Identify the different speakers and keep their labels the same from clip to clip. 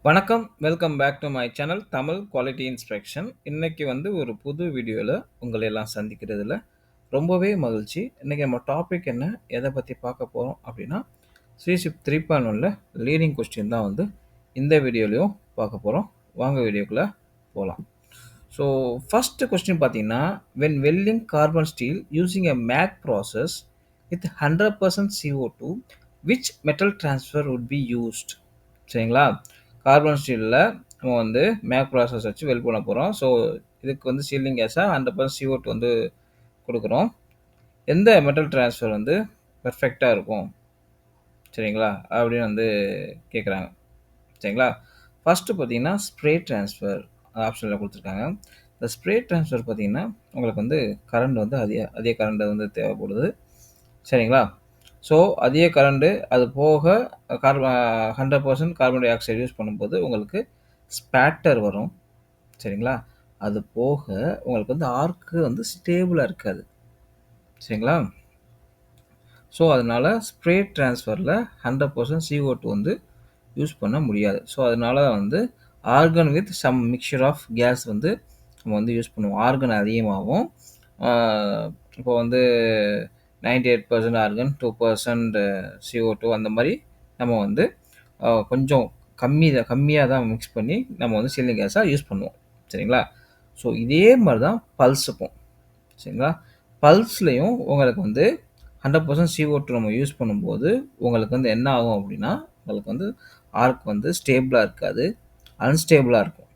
Speaker 1: வணக்கம். Welcome back to my channel Tamil quality inspection. இன்னைக்கு ஒரு புது வீடியோல உங்கள எல்லாம் சந்திக்கிறதுல ரொம்பவே மகிழ்ச்சி. இன்னைக்கு நம்ம டாபிக் என்ன? எத பத்தி பார்க்க போறோம் அப்படின்னா, ஸ்ரீஷிப் 3.1ல லீடிங் கொஸ்டின் தான் இந்த வீடியோலயும் பார்க்க போறோம். வாங்க வீடியோக்குள்ள போலாம். ஸோ ஃபர்ஸ்ட் கொஸ்டின் பார்த்தீங்கன்னா, "when welding carbon steel using a MAG process with 100% CO2, which metal transfer would be used?" சரிங்களா? கார்பன் ஸ்டீல்ல நம்ம மேக் ப்ராசஸ் வச்சு வெல்ட் பண்ண போறோம். ஸோ இதுக்கு சீலிங் கேஸா 100% CO2 குடுக்குறோம். எந்த மெட்டல் ட்ரான்ஸ்ஃபர் பெர்ஃபெக்ட்டா இருக்கும்? சரிங்களா? அப்படின்னு கேட்குறாங்க. சரிங்களா? ஃபர்ஸ்ட்டு பார்த்தீங்கன்னா, ஸ்ப்ரே ட்ரான்ஸ்ஃபர் ஆப்ஷன்ல குடுத்துருக்காங்க. இந்த ஸ்ப்ரே ட்ரான்ஸ்ஃபர் பார்த்தீங்கன்னா, உங்களுக்கு கரண்ட் அதிக அதிக கரண்ட் தேவைப்படுது. சரிங்களா? ஸோ அதிக கரண்ட் அது போக 100% கார்பன் டை ஆக்சைடு யூஸ் பண்ணும்போது உங்களுக்கு ஸ்பேட்டர் வரும். சரிங்களா? அது போக உங்களுக்கு ஆர்க் ஸ்டேபிளா இருக்காது. சரிங்களா? ஸோ அதனால ஸ்ப்ரே ட்ரான்ஸ்ஃபர்ல 100% CO2 யூஸ் பண்ண முடியாது. ஸோ அதனால argon with some mixture of gas நம்ம யூஸ் பண்ணுவோம். ஆர்கன் அதிகமாகும். ஆ இப்போ 98% ஆர்கன், 2% CO2 அந்த மாரி நம்ம கொஞ்சம் கம்மியா தான் மிக்ஸ் பண்ணி நம்ம சீலிங் கேஸா யூஸ் பண்ணுவோம். சரிங்களா? ஸோ இதே மாரி தான் பல்ஸுக்கும். சரிங்களா? பல்ஸ்லயும் உங்களுக்கு 100% CO2 நம்ம யூஸ் பண்ணும்போது, உங்களுக்கு என்ன ஆகும் அப்டின்னா, உங்களுக்கு ஆர்க் ஸ்டேபிளா இருக்காது. அன்ஸ்டேபிளா இருக்கும்.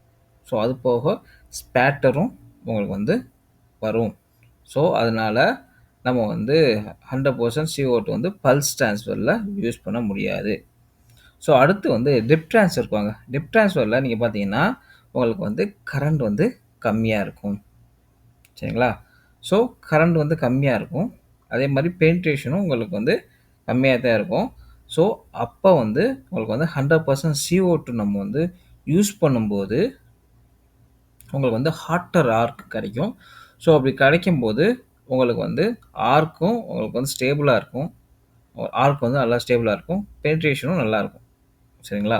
Speaker 1: ஸோ அது போக ஸ்பேட்டரும் உங்களுக்கு வரும். ஸோ அதனால நம்ம 100% CO2 பல்ஸ் ட்ரான்ஸ்ஃபர்ல யூஸ் பண்ண முடியாது. ஸோ அடுத்து டிப் ட்ரான்ஸ்ஃபருக்கு வாங்க. டிப் ட்ரான்ஸ்ஃபர்ல நீங்க பார்த்தீங்கன்னா, உங்களுக்கு கரண்ட் கம்மியா இருக்கும். சரிங்களா? ஸோ கரண்ட் கம்மியா இருக்கும். அதே மாரி பெனிட்ரேஷனும் உங்களுக்கு கம்மியா தான் இருக்கும். ஸோ அப்ப உங்களுக்கு 100% CO2 நம்ம யூஸ் பண்ணும்போது, உங்களுக்கு ஹாட்டர் ஆர்க் கிடைக்கும். ஸோ அப்படி கிடைக்கும்போது, உங்களுக்கு ஆர்க்கும் உங்களுக்கு ஸ்டேபிளா இருக்கும். ஆர்க் நல்லா ஸ்டேபிளா இருக்கும். பெனிட்ரேஷனும் நல்லா இருக்கும். சரிங்களா?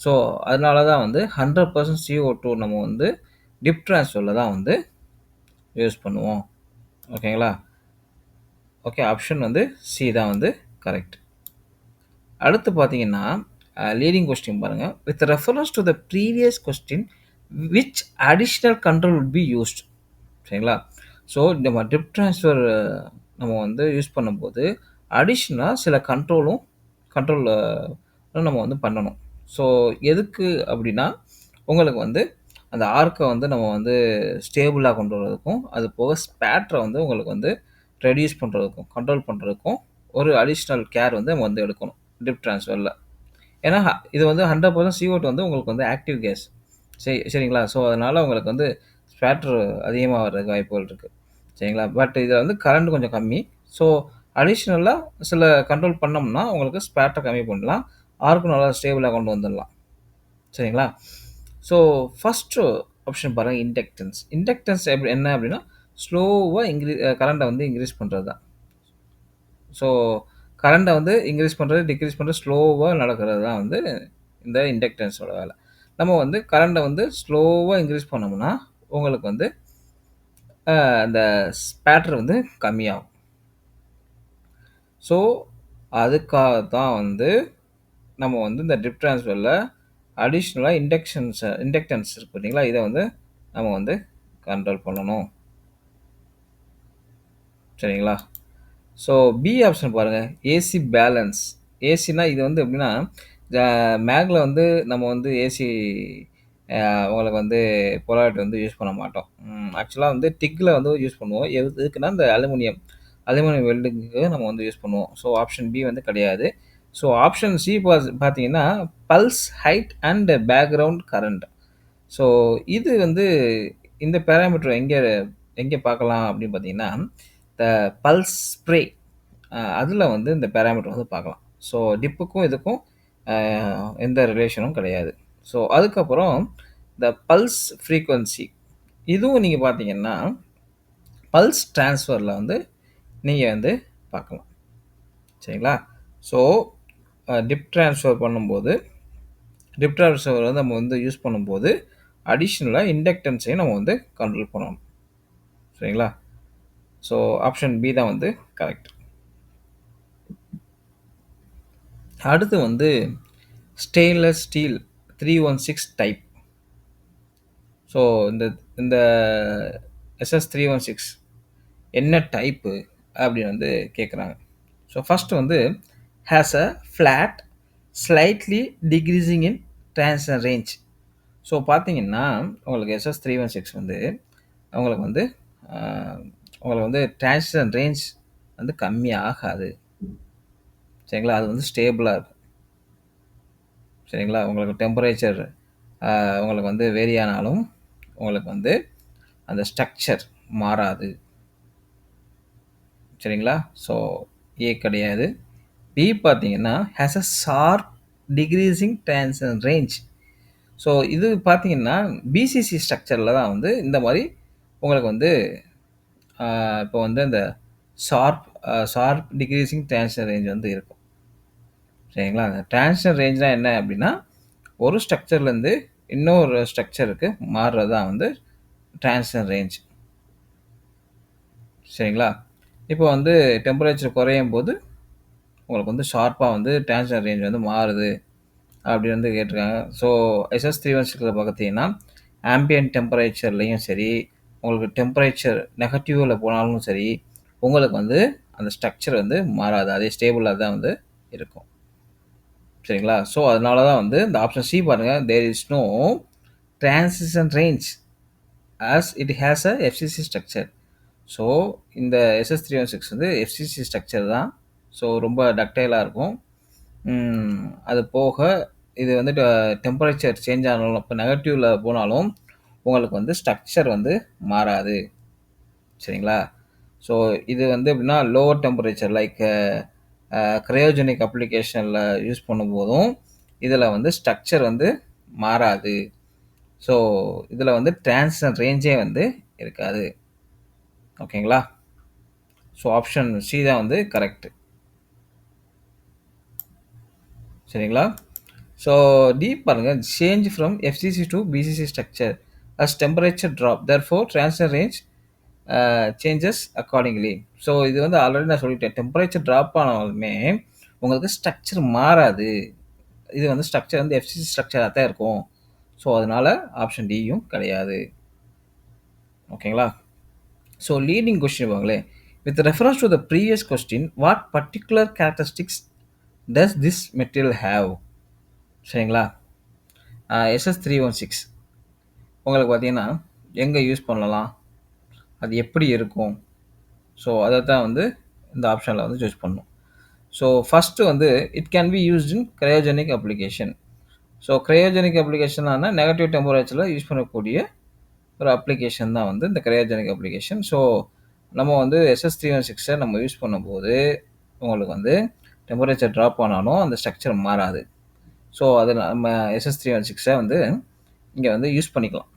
Speaker 1: ஸோ அதனால தான் 100% CO2 நம்ம டிப் ட்ரான்ஸ்ஃபர்ல தான் யூஸ் பண்ணுவோம். ஓகேங்களா? ஓகே. ஆப்ஷன் சி தான் கரெக்ட். அடுத்து பார்த்தீங்கன்னா, லீடிங் கொஸ்டின் பாருங்க. With reference to the previous question, which additional control would be used? சரிங்களா? ஸோ நம்ம டிப் ட்ரான்ஸ்ஃபர் நம்ம யூஸ் பண்ணும்போது, அடிஷனலா சில கண்ட்ரோல் நம்ம பண்ணணும். ஸோ எதுக்கு அப்படின்னா, உங்களுக்கு அந்த ஆர்க்க நம்ம ஸ்டேபிளா கொண்டு வரதுக்கும், அது போக ஸ்பேட்டர உங்களுக்கு ரெடியூஸ் பண்றதுக்கும், கண்ட்ரோல் பண்றதுக்கும் ஒரு அடிஷனல் கேர் நம்ம எடுக்கணும். டிப் ட்ரான்ஸ்ஃபர்ல. ஏன்னா, இது 100% CO2 உங்களுக்கு ஆக்டிவ் கேஸ். சரிங்களா? ஸோ, அதனால உங்களுக்கு ஸ்பேட்டர் அதிகமா வர்றதுக்கு வாய்ப்புகள் இருக்கு. சரிங்களா? பட் இதுல கரண்ட் கொஞ்சம் கம்மி. ஸோ, அடிஷனலா சில கண்ட்ரோல் பண்ணோம்னா, உங்களுக்கு ஸ்பேட்டர் கம்மி பண்ணலாம். ஆர்க்கும் நல்லா ஸ்டேபிளா கொண்டு வந்துடலாம். சரிங்களா? ஸோ, ஃபர்ஸ்ட் ஆப்ஷன் பாருங்க இண்டக்டன்ஸ். இண்டக்டன்ஸ் என்ன அப்படின்னா, ஸ்லோவா கரண்ட்ட இன்கிரீஸ் பண்றது தான். ஸோ கரண்ட்ட இன்கிரீஸ் பண்றது, டிக்ரீஸ் பண்றது ஸ்லோவா நடக்கிறது தான் இந்த இண்டக்டன்ஸோட வேலை. நம்ம கரண்ட்ட ஸ்லோவா இன்கிரீஸ் பண்ணோம்னா, உங்களுக்கு அந்த ஸ்பேட்டர் கம்மியாகும். ஸோ, அதுக்காக தான் நம்ம இந்த டிப் ட்ரான்ஸ்ஃபர்ல அடிஷனலா இண்டக்டன்ஸ் இருக்கு பார்த்தீங்களா? இத நம்ம கண்ட்ரோல் பண்ணணும். சரிங்களா? ஸோ பி ஆப்ஷன் பாருங்க. AC balance. ஏசினா இது எப்படின்னா, ஜ மேக்ல நம்ம ஏசி உங்களுக்கு போலாரிட்டி யூஸ் பண்ண மாட்டோம். ஆக்சுவலா டிக்ல யூஸ் பண்ணுவோம். எதுக்குன்னா, இந்த அலுமினியம் வெல்டிங்க்கு நம்ம யூஸ் பண்ணுவோம். ஸோ ஆப்ஷன் பி கிடையாது. ஸோ ஆப்ஷன் சி பார்த்தீங்கன்னா, pulse height and background current. So இது இந்த பேராமீட்டர் எங்க எங்க பார்க்கலாம் அப்படின்னு பார்த்தீங்கன்னா, இந்த பல்ஸ் ஸ்ப்ரே அதில இந்த பேராமீட்டர் பார்க்கலாம். ஸோ டிப்புக்கும் இதுக்கும் எந்த ரிலேஷனும் கிடையாது. ஸோ அதுக்கப்புறம் இந்த பல்ஸ் ஃப்ரீக்வென்சி இதுவும் நீங்க பார்த்தீங்கன்னா, பல்ஸ் ட்ரான்ஸ்ஃபர்ல நீங்க பார்க்கலாம். சரிங்களா? ஸோ டிப் ட்ரான்ஸ்ஃபர் பண்ணும்போது டிப்டா ரிசர்வர் வந்து நம்ம வந்து யூஸ் பண்ணும்போது, அடிஷனலா இண்டக்டன்ஸையும் நம்ம வந்து கண்ட்ரோல் பண்ணணும். சரிங்களா? ஸோ ஆப்ஷன் பி தான் வந்து கரெக்ட். அடுத்து வந்து ஸ்டெயின்லெஸ் ஸ்டீல் 316 டைப். ஸோ இந்த இந்த எஸ்எஸ் 316 என்ன டைப்பு அப்படின்னு வந்து கேட்குறாங்க. ஸோ ஃபஸ்ட்டு வந்து has a flat slightly decreasing in transmission range. So பார்த்தீங்கன்னா உங்களுக்கு எஸ்எஸ் 316 வந்து உங்களுக்கு வந்து ஆஹ், உங்களுக்கு வந்து டிரான்ஸ்மிஷன் ரேஞ்ச் வந்து கம்மி ஆகாது. சரிங்களா? அது வந்து ஸ்டேபிளாக இருக்கும். சரிங்களா? உங்களுக்கு டெம்பரேச்சர் உங்களுக்கு வந்து வேரி ஆனாலும் உங்களுக்கு வந்து அந்த ஸ்ட்ரக்சர் மாறாது. சரிங்களா? ஸோ ஏ கிடையாது. பி பார்த்தீங்கன்னா has a sharp decreasing transition range. So இது பார்த்தீங்கன்னா பிசிசி ஸ்ட்ரக்சரில் தான் வந்து இந்த மாதிரி உங்களுக்கு வந்து இப்போ வந்து அந்த sharp sharp decreasing transition range வந்து இருக்கும். சரிங்களா? அந்த டிரான்சிஷன் ரேஞ்ச்னா என்ன அப்படின்னா ஒரு ஸ்ட்ரக்சர்லேருந்து இன்னொரு ஸ்ட்ரக்சருக்கு மாறுறது தான் வந்து டிரான்சிஷன் ரேஞ்ச். சரிங்களா? இப்போ வந்து டெம்பரேச்சர் குறையும் போது உங்களுக்கு வந்து ஷார்ப்பாக வந்து டிரான்சிஷன் ரேஞ்ச் வந்து மாறுது அப்படி வந்து கேட்டிருக்காங்க. ஸோ எஸ்எஸ் 316 பார்த்தீங்கன்னா ஆம்பியன்ட் டெம்பரேச்சர்லேயும் சரி, உங்களுக்கு டெம்பரேச்சர் நெகட்டிவில் போனாலும் சரி, உங்களுக்கு வந்து அந்த ஸ்ட்ரக்சர் வந்து மாறாது. அதே ஸ்டேபிளாக தான் வந்து இருக்கும். சரிங்களா? ஸோ அதனால தான் வந்து இந்த ஆப்ஷன் சி பாருங்கள், there is no transition range as it has a FCC structure. So இந்த எஸ்எஸ் 316 வந்து எஃப்சிசி ஸ்ட்ரக்சர் தான். ஸோ ரொம்ப டக்டைலாக இருக்கும். அது போக இது வந்து டெம்பரேச்சர் சேஞ்ச் ஆனாலும் இப்போ நெகட்டிவில் போனாலும் உங்களுக்கு வந்து ஸ்ட்ரக்சர் வந்து மாறாது. சரிங்களா? ஸோ இது வந்து எப்படின்னா லோவர் டெம்பரேச்சர் லைக் கிரையோஜெனிக் அப்ளிகேஷனில் யூஸ் பண்ணும்போதும் இதில் வந்து ஸ்ட்ரக்சர் வந்து மாறாது. ஸோ இதில் வந்து டிரான்சிஷன் ரேஞ்சே வந்து இருக்காது. ஓகேங்களா? ஸோ ஆப்ஷன் சி தான் வந்து கரெக்ட். சரிங்களா? ஸோ டி பாருங்க, change from FCC to BCC structure as temperature drop therefore transition range changes accordingly. So இது வந்து ஆல்ரெடி நான் சொல்லிட்டேன், டெம்பரேச்சர் ட்ராப் ஆனாலுமே உங்களுக்கு ஸ்ட்ரக்சர் மாறாது. இது வந்து ஸ்ட்ரக்சர் வந்து எஃப்சிசி ஸ்ட்ரக்சராக தான் இருக்கும். ஸோ அதனால ஆப்ஷன் டியும் கிடையாது. ஓகேங்களா? ஸோ லீடிங் கொஸ்டின் பாங்களே, with reference to the previous question what particular characteristics does this material have. சரிங்களா? எஸ்எஸ் 316 உங்களுக்கு பார்த்தீங்கன்னா எங்கே யூஸ் பண்ணலாம், அது எப்படி இருக்கும், ஸோ அதை தான் வந்து இந்த ஆப்ஷனில் வந்து சூஸ் பண்ணணும். ஸோ ஃபஸ்ட்டு வந்து it can be used in cryogenic application. So cryogenic அப்ளிகேஷனான நெகட்டிவ் டெம்பரேச்சரில் யூஸ் பண்ணக்கூடிய ஒரு அப்ளிகேஷன் தான் வந்து இந்த கிரையோஜெனிக் அப்ளிகேஷன். ஸோ நம்ம வந்து எஸ்எஸ் 316 நம்ம யூஸ் பண்ணும்போது உங்களுக்கு வந்து டெம்பரேச்சர் ட்ராப் ஆனாலும் அந்த ஸ்ட்ரக்சர் மாறாது. ஸோ அது நம்ம எஸ்எஸ் 316 வந்து இங்கே வந்து யூஸ் பண்ணிக்கலாம்.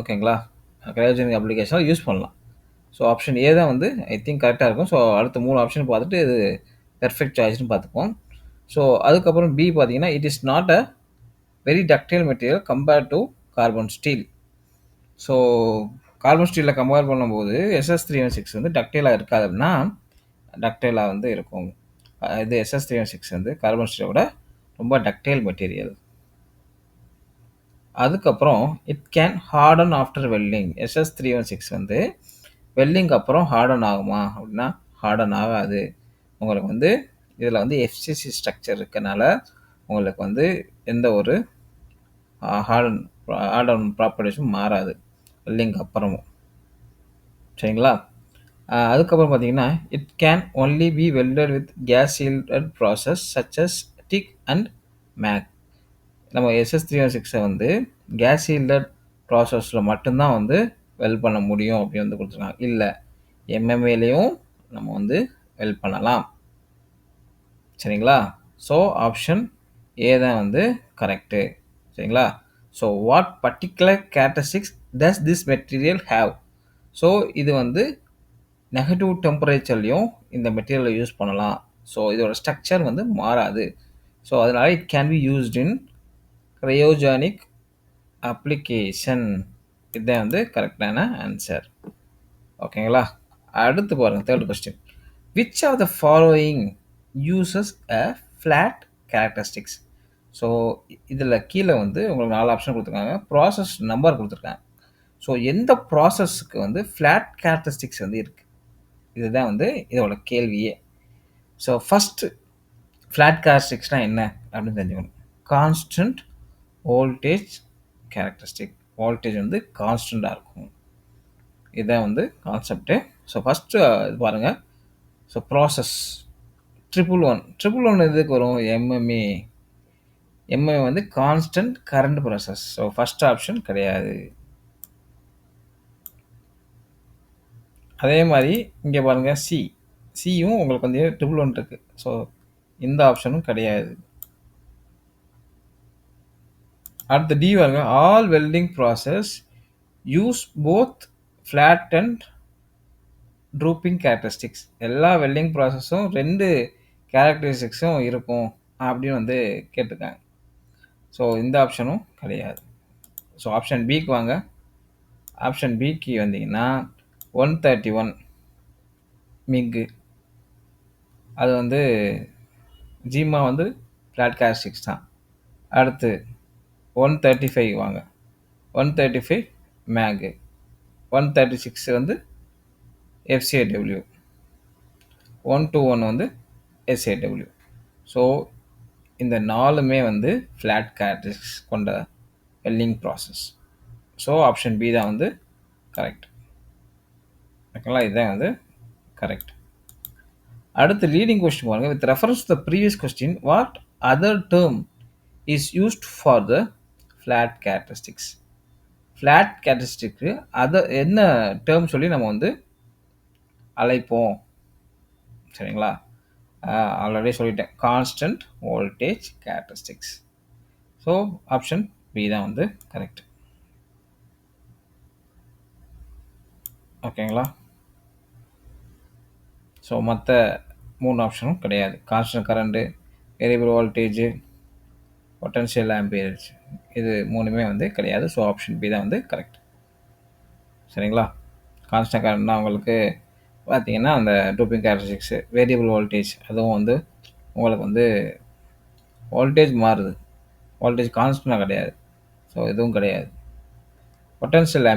Speaker 1: ஓகேங்களா? கிரையோஜெனிக் அப்ளிகேஷனில் யூஸ் பண்ணலாம். ஸோ ஆப்ஷன் ஏ தான் வந்து ஐ திங்க் கரெக்டாக இருக்கும். ஸோ அடுத்த 3 ஆப்ஷன் பார்த்துட்டு இது பெர்ஃபெக்ட் சாய்ஸ்னு பார்த்துப்போம். ஸோ அதுக்கப்புறம் பி பார்த்தீங்கன்னா it is not a very ductile material compared to carbon steel. So carbon ஸ்டீலில் கம்பேர் பண்ணும்போது எஸ்எஸ் 316 வந்து டக்டைலாக இருக்காது அப்படின்னா டக்டைலாக வந்து இருக்கும். இது எஸ்எஸ் 316 வந்து கார்பன் ஸ்டீலை விட ரொம்ப டக்டைல் மெட்டீரியல். அதுக்கப்புறம் it can Horton after welding. SS 316 வந்து வெல்டிங் அப்புறம் ஹார்டன் ஆகுமா அப்படின்னா ஹார்டன் ஆகாது. உங்களுக்கு வந்து இதில் வந்து எஃப்சிசி ஸ்ட்ரக்சர் இருக்கனால உங்களுக்கு வந்து எந்த ஒரு ஹார்டன் ஹார்டன் ப்ராப்பர்ட்டிஸும் மாறாது வெல்டிங் அப்புறமும். சரிங்களா? அதுக்கப்புறம் பார்த்தீங்கன்னா it can only be welded with gas shielded process such as TIG and MAG. நம்ம எஸ்எஸ் 316 வந்து கேஸ் சீல்டட் ப்ராசஸில் மட்டும்தான் வந்து வெல்ட் பண்ண முடியும் அப்படின்னு வந்து கொடுத்துருக்காங்க. இல்லை, எம்எம்ஏலையும் நம்ம வந்து வெல்ட் பண்ணலாம். சரிங்களா? ஸோ ஆப்ஷன் ஏ தான் வந்து கரெக்டு. சரிங்களா? So what particular characteristics does this material have. So இது வந்து நெகட்டிவ் டெம்பரேச்சர்லையும் இந்த மெட்டீரியலை யூஸ் பண்ணலாம். ஸோ இதோட ஸ்ட்ரக்சர் வந்து மாறாது. ஸோ அதனால் it can be used in cryogenic application. இதுதான் வந்து கரெக்டான ஆன்சர். ஓகேங்களா? அடுத்து பாருங்க, third question. Which of the following uses a flat characteristics? So இதில் கீழே வந்து உங்களுக்கு 4 ஆப்ஷன் கொடுத்துருக்காங்க, ப்ராசஸ் நம்பர் கொடுத்துருக்காங்க. ஸோ எந்த ப்ராசஸ்க்கு வந்து ஃப்ளாட் கேரக்டரிஸ்டிக்ஸ் வந்து இருக்குது? இதுதான் வந்து இதோட கேள்வியே. ஸோ ஃபஸ்ட்டு ஃப்ளாட் கேரக்டரிஸ்டிக்ஸ்னால் என்ன அப்படின்னு தெரிஞ்சுக்கணும். Constant voltage characteristic. வோல்டேஜ் வந்து கான்ஸ்டண்ட்டாக இருக்கும். இதுதான் வந்து கான்செப்ட்டு. ஸோ ஃபஸ்ட்டு இது பாருங்கள். ஸோ ப்ராசஸ் ட்ரிபிள் ஒன் எதுக்கு வரும்? எம்எம்ஏ வந்து constant current process. So first option கிடையாது. அதே மாதிரி இங்கே பாருங்கள், சியும் உங்களுக்கு வந்து ட்ரிபிள் ஒன் இருக்குது. ஸோ இந்த ஆப்ஷனும் கிடையாது. அடுத்து டி பாருங்க, all welding process use both flat and drooping characteristics. எல்லா வெல்டிங் ப்ராசஸும் 2 கேரக்டரிஸ்டிக்ஸும் இருக்கும் அப்படின்னு வந்து கேட்டிருக்காங்க. ஸோ இந்த ஆப்ஷனும் கிடையாது. ஸோ ஆப்ஷன் பிக்கு வாங்க. ஆப்ஷன் பிக்கு வந்தீங்கன்னா 131 மிக்கு, அது வந்து ஜீமா வந்து ஃப்ளாட் கேரக்டரிஸ்டிக்ஸ் தான். அடுத்து 135 வாங்க, 135 மேகு, 136 வந்து எஃப்சிஏடபிள்யூ, 121 வந்து எஸ்ஏடபிள்யூ. ஸோ இந்த 4மே வந்து ஃப்ளாட் கேரக்டரிஸ்டிக்ஸ் கொண்ட welding process. So option B தான் வந்து கரெக்ட். ஓகேங்களா? இதுதான் வந்து கரெக்ட். அடுத்து லீடிங் கொஸ்டின் பாருங்க. With reference to the previous question, what other term is used for the flat characteristics? Flat கேரக்டரிஸ்டிக்கு அதை என்ன டேர்ம் சொல்லி நம்ம வந்து அழைப்போம்? சரிங்களா? ஆல்ரெடி சொல்லிட்டேன், constant voltage characteristics. So option B தான் வந்து கரெக்ட். ஓகேங்களா? ஸோ மற்ற 3 ஆப்ஷனும் கிடையாது. Constant current, variable voltage, potential amperes, இது 3மே வந்து கிடையாது. ஸோ ஆப்ஷன் பி தான் வந்து கரெக்ட். சரிங்களா? கான்ஸ்டன்ட் கரண்ட்னா உங்களுக்கு பார்த்தீங்கன்னா அந்த ட்ரூப்பிங் கேரக்டரிஸ்டிக்ஸு, வேரியபிள் வோல்டேஜ் அதுவும் வந்து உங்களுக்கு வந்து வோல்டேஜ் மாறுது, வோல்டேஜ் கான்ஸ்டன்டாக கிடையாது. ஸோ இதுவும் கிடையாது. பொட்டன்ஷியல்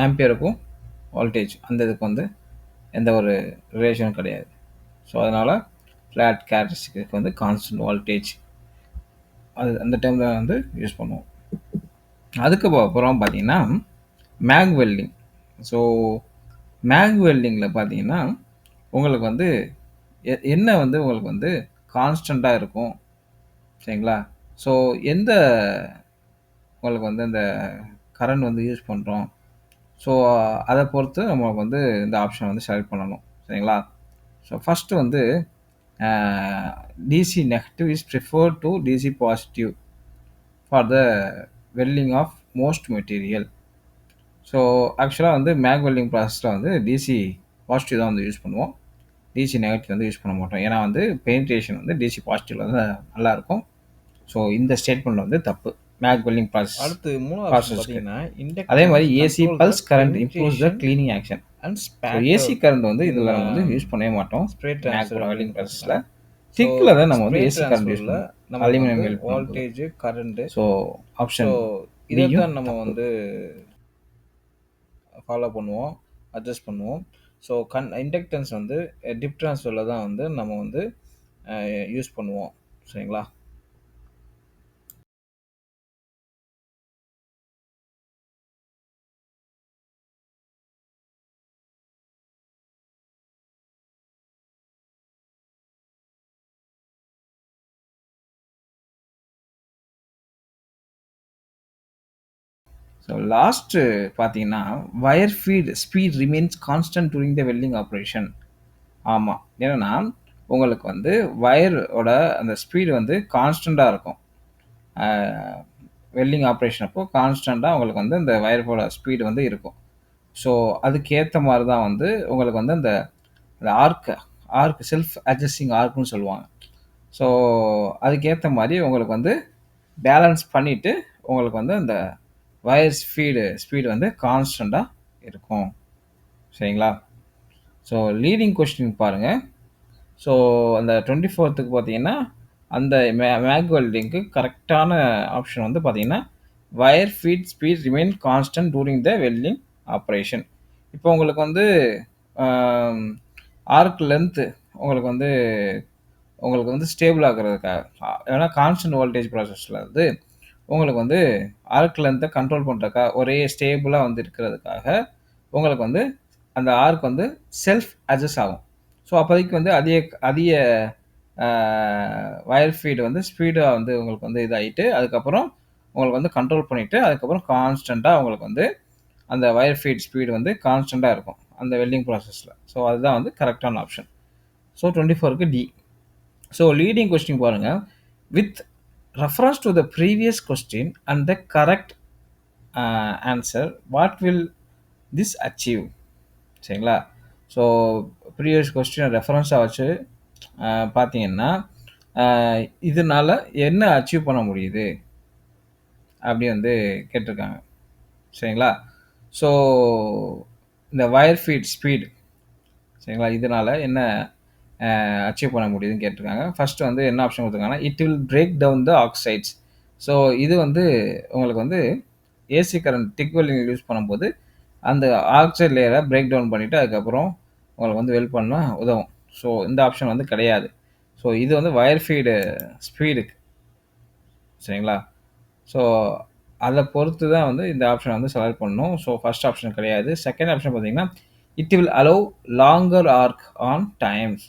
Speaker 1: ஆம்பியருக்கும் வோல்டேஜ் அந்த இதுக்கு வந்து எந்த ஒரு ரிலேஷனும் கிடையாது. ஸோ அதனால் ஃப்ளாட் கேரக்டரிஸ்டிக்ஸ்க்கு வந்து கான்ஸ்டன்ட் வோல்டேஜ் அது அந்த டைமில் வந்து யூஸ் பண்ணுவோம். அதுக்கு அப்புறம் பார்த்தீங்கன்னா மேக் வெல்டிங். ஸோ மேக் வெல்டிங்கில் பார்த்தீங்கன்னா உங்களுக்கு வந்து என்ன வந்து உங்களுக்கு வந்து கான்ஸ்டண்ட்டாக இருக்கும். சரிங்களா? ஸோ எந்த உங்களுக்கு வந்து இந்த கரண்ட் வந்து யூஸ் பண்ணுறோம், ஸோ அதை பொறுத்து நம்மளுக்கு வந்து இந்த ஆப்ஷன் வந்து செலக்ட் பண்ணணும். சரிங்களா? ஸோ ஃபஸ்ட்டு வந்து DC negative is preferred to DC positive for the welding of most material. So ஆக்சுவலாக வந்து மேக் வெல்டிங் ப்ராசஸில் வந்து டிசி பாசிட்டிவ் தான் வந்து யூஸ் பண்ணுவோம், டிசி நெகட்டிவ் வந்து யூஸ் பண்ண மாட்டோம். ஏன்னா வந்து பெனிட்ரேஷன் வந்து டிசி பாசிட்டிவில் வந்து நல்லாயிருக்கும். ஸோ இந்த ஸ்டேட்மெண்ட் வந்து தப்பு. மேக் வெல்டிங் ப்ராசஸ்
Speaker 2: அடுத்து 3வது பார்த்தீங்கன்னா
Speaker 1: அதே மாதிரி ஏசி பல்ஸ் கரண்ட் இம்ப்ரூவ்ஸ் த cleaning action. So AC current வந்து இதில் நம்ம வந்து யூஸ் பண்ணவே மாட்டோம் மேக் வெல்டிங் ப்ராசஸில். ஸ்டிக்கில் தான் நம்ம வந்து ஏசி கரண்ட் யூஸ் பண்ணுவோம், aluminium weld
Speaker 2: voltage current.
Speaker 1: So option
Speaker 2: இதை தான் நம்ம வந்து ஃபாலோ பண்ணுவோம், அட்ஜஸ்ட் பண்ணுவோம். ஸோ இண்டக்டன்ஸ் வந்து டிப் ட்ரான்ஸ்ஃபரில் தான் வந்து நம்ம வந்து யூஸ் பண்ணுவோம். சரிங்களா?
Speaker 1: ஸோ லாஸ்ட்டு பார்த்தீங்கன்னா wire feed speed remains constant during the welding operation. ஆமாம், ஏன்னா உங்களுக்கு வந்து வயரோட அந்த ஸ்பீடு வந்து கான்ஸ்டண்ட்டாக இருக்கும். வெல்டிங் ஆப்ரேஷன் அப்போ கான்ஸ்டண்ட்டாக உங்களுக்கு வந்து இந்த வயரோட ஸ்பீடு வந்து இருக்கும். ஸோ அதுக்கேற்ற மாதிரி தான் வந்து உங்களுக்கு வந்து அந்த ஆர்க் செல்ஃப் அட்ஜஸ்டிங் ஆர்க்குன்னு சொல்லுவாங்க.
Speaker 2: ஸோ அதுக்கேத்த மாரி உங்களுக்கு வந்து பேலன்ஸ் பண்ணிட்டு, உங்களுக்கு வந்து அந்த வயர் ஸ்பீடு வந்து கான்ஸ்டன்ட்டா இருக்கும். சரிங்களா? ஸோ லீடிங் கொஸ்டின் பாருங்க. ஸோ அந்த 24த்துக்கு பார்த்தீங்கன்னா, அந்த மேக் வெல்டிங்க்கு கரெக்ட்டான ஆப்ஷன் வந்து பார்த்தீங்கன்னா, wire feed speed remain constant during the welding operation. இப்போ உங்களுக்கு வந்து ஆம் ஆர்க் லென்த் உங்களுக்கு வந்து உங்களுக்கு வந்து ஸ்டேபிள் ஆகுறதுக்காக. ஏன்னா கான்ஸ்டன்ட் வோல்டேஜ் ப்ராசஸ்ல வந்து உங்களுக்கு வந்து ஆர்க் லென்த்த கண்ட்ரோல் பண்றதுக்காக, ஒரே ஸ்டேபிளா வந்து இருக்கிறதுக்காக, உங்களுக்கு வந்து அந்த ஆர்க் வந்து செல்ஃப் அட்ஜஸ்ட் ஆகும். ஸோ அப்போதைக்கு வந்து அதிக அதிக அ வயர் ஃபீட் வந்து ஸ்பீடா வந்து உங்களுக்கு வந்து இதாயிட்டு, அதுக்கப்புறம் உங்களுக்கு வந்து கண்ட்ரோல் பண்ணிட்டு, அதுக்கப்புறம் கான்ஸ்டன்ட்டா உங்களுக்கு வந்து அந்த வயர் ஃபீட் ஸ்பீடு வந்து கான்ஸ்டன்ட்டா இருக்கும். அந்த வெல்டிங் ப்ராசஸ்ல. ஸோ அதுதான் வந்து கரெக்ட்டான ஆப்ஷன். ஸோ 24க்கு டி. ஸோ லீடிங் கொஸ்டின் பாருங்க. With reference to the previous question and the correct answer, what will this achieve? சரிங்களா? ஸோ ப்ரீவியஸ் கொஸ்டின ரெஃபரன்ஸா வச்சு பார்த்தீங்கன்னா, அ இதனால என்ன அச்சீவ் பண்ண முடியுது? அப்படி வந்து கேட்டிருக்காங்க. சரிங்களா? ஸோ இந்த வயர் ஃபீட் ஸ்பீட் சரிங்களா? இதனால என்ன அச்சீவ் பண்ண முடியுதுன்னு கேட்டிருக்காங்க. ஃபர்ஸ்ட் வந்து என்ன ஆப்ஷன் குடுத்துருக்காங்கன்னா, it will break down the oxides. So இது வந்து உங்களுக்கு வந்து AC current TIG welding use பண்ணும்போது, அந்த ஆக்சைட் லேயர பிரேக் டவுன் பண்ணிட்டு, அதுக்கப்புறம் உங்களுக்கு வந்து வெல்ட் பண்ண உதவும். ஸோ இந்த ஆப்ஷன் வந்து கிடையாது. ஸோ இது வந்து வயர் ஃபீடு ஸ்பீடுக்கு சரிங்களா? ஸோ அத பொறுத்து தான் வந்து இந்த ஆப்ஷன வந்து செலக்ட் பண்ணணும். ஸோ ஃபர்ஸ்ட் ஆப்ஷன் கிடையாது. செகண்ட் ஆப்ஷன் பார்த்தீங்கன்னா, it will allow longer arc on times.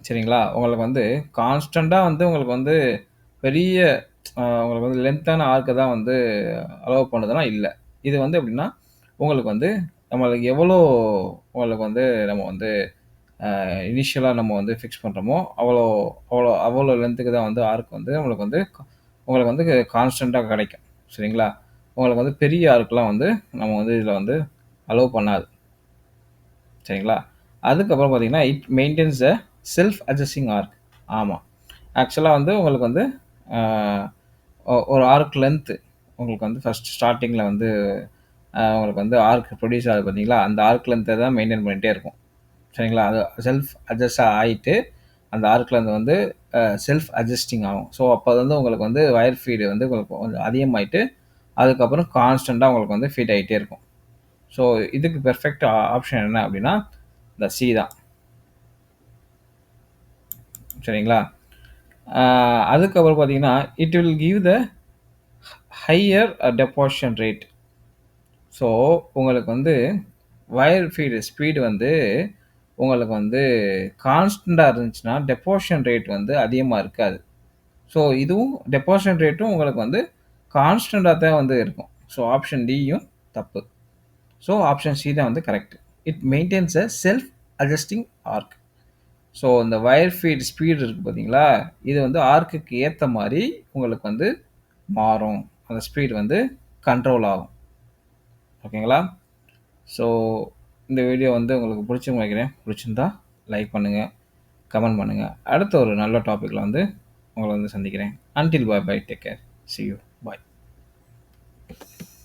Speaker 2: சரிங்களா? உங்களுக்கு வந்து கான்ஸ்டன்ட்டா வந்து உங்களுக்கு வந்து பெரிய உங்களுக்கு வந்து லென்த்தான ஆர்க்க தான் வந்து அலோவ் பண்ணுதுன்னா இல்ல. இது வந்து எப்படின்னா, உங்களுக்கு வந்து நம்மளுக்கு எவ்வளோ உங்களுக்கு வந்து நம்ம வந்து இனிஷியலா நம்ம வந்து ஃபிக்ஸ் பண்றோமோ, அவ்வளோ அவ்வளோ அவ்வளோ லென்த்துக்கு தான் வந்து ஆர்க் வந்து உங்களுக்கு வந்து உங்களுக்கு வந்து கான்ஸ்டன்ட்டா கிடைக்கும். சரிங்களா? உங்களுக்கு வந்து பெரிய ஆர்க்லாம் வந்து நம்ம வந்து இதில வந்து அலோவ் பண்ணாது. சரிங்களா? அதுக்கப்புறம் பார்த்தீங்கன்னா, it maintains a self adjusting arc. ஆமா. ஆக்சுவலா வந்து உங்களுக்கு வந்து அ ஒரு ஆர்க் லென்த் உங்களுக்கு வந்து ஃபர்ஸ்ட் ஸ்டார்ட்டிங்ல வந்து உங்களுக்கு வந்து ஆர்க் ப்ரொடியூஸ் ஆகுது பார்த்தீங்களா? அந்த ஆர்க் லென்த்த தான் மெயின்டெயின் பண்ணிட்டே இருக்கும். சரிங்களா? அது செல்ஃப் அட்ஜஸ்ட் ஆயிட்டு, அந்த ஆர்க் லென்த் வந்து செல்ஃப் அட்ஜஸ்டிங் ஆகும். ஸோ, அப்ப வந்து உங்களுக்கு வந்து வயர் ஃபீடு வந்து உங்களுக்கு கொஞ்சம் அதிகமாயிட்டு, அதுக்கப்புறம் கான்ஸ்டன்ட்டா உங்களுக்கு வந்து ஃபீட் ஆயிட்டே இருக்கும். ஸோ, இதுக்கு பெர்ஃபெக்ட் ஆப்ஷன் என்ன அப்டின்னா, இந்த சி தான். சரிங்களா? அ அதுக்கப்புறம் பார்த்தீங்கன்னா, it will give the higher deposition rate. So, உங்களுக்கு வந்து வயர் ஃபீடு ஸ்பீடு வந்து உங்களுக்கு வந்து கான்ஸ்டன்ட்டா இருந்துச்சுன்னா, டெபாசிஷன் ரேட் வந்து அதிகமா இருக்காது. ஸோ, இதுவும் டெபாசிஷன் ரேட்டும் உங்களுக்கு வந்து கான்ஸ்டன்ட்டா தான் வந்து இருக்கும். ஸோ, ஆப்ஷன் டியும் தப்பு. ஸோ, ஆப்ஷன் சி தான் வந்து correct. It maintains a self adjusting arc. So, இந்த வயர் ஃபீட் ஸ்பீடு இருக்கு பார்த்தீங்களா? இது வந்து ஆர்க்குக்கு ஏத்த மாரி உங்களுக்கு வந்து மாறும். அந்த ஸ்பீடு வந்து கண்ட்ரோல் ஆகும். ஓகேங்களா? ஸோ, இந்த வீடியோ வந்து உங்களுக்கு பிடிச்சுருக்கும்னு நினைக்கிறேன். பிடிச்சிருந்தா லைக் பண்ணுங்க, கமெண்ட் பண்ணுங்க. அடுத்த ஒரு நல்ல டாபிக்ல வந்து உங்கள வந்து சந்திக்கிறேன். Until bye bye. Take care. C you. Bye.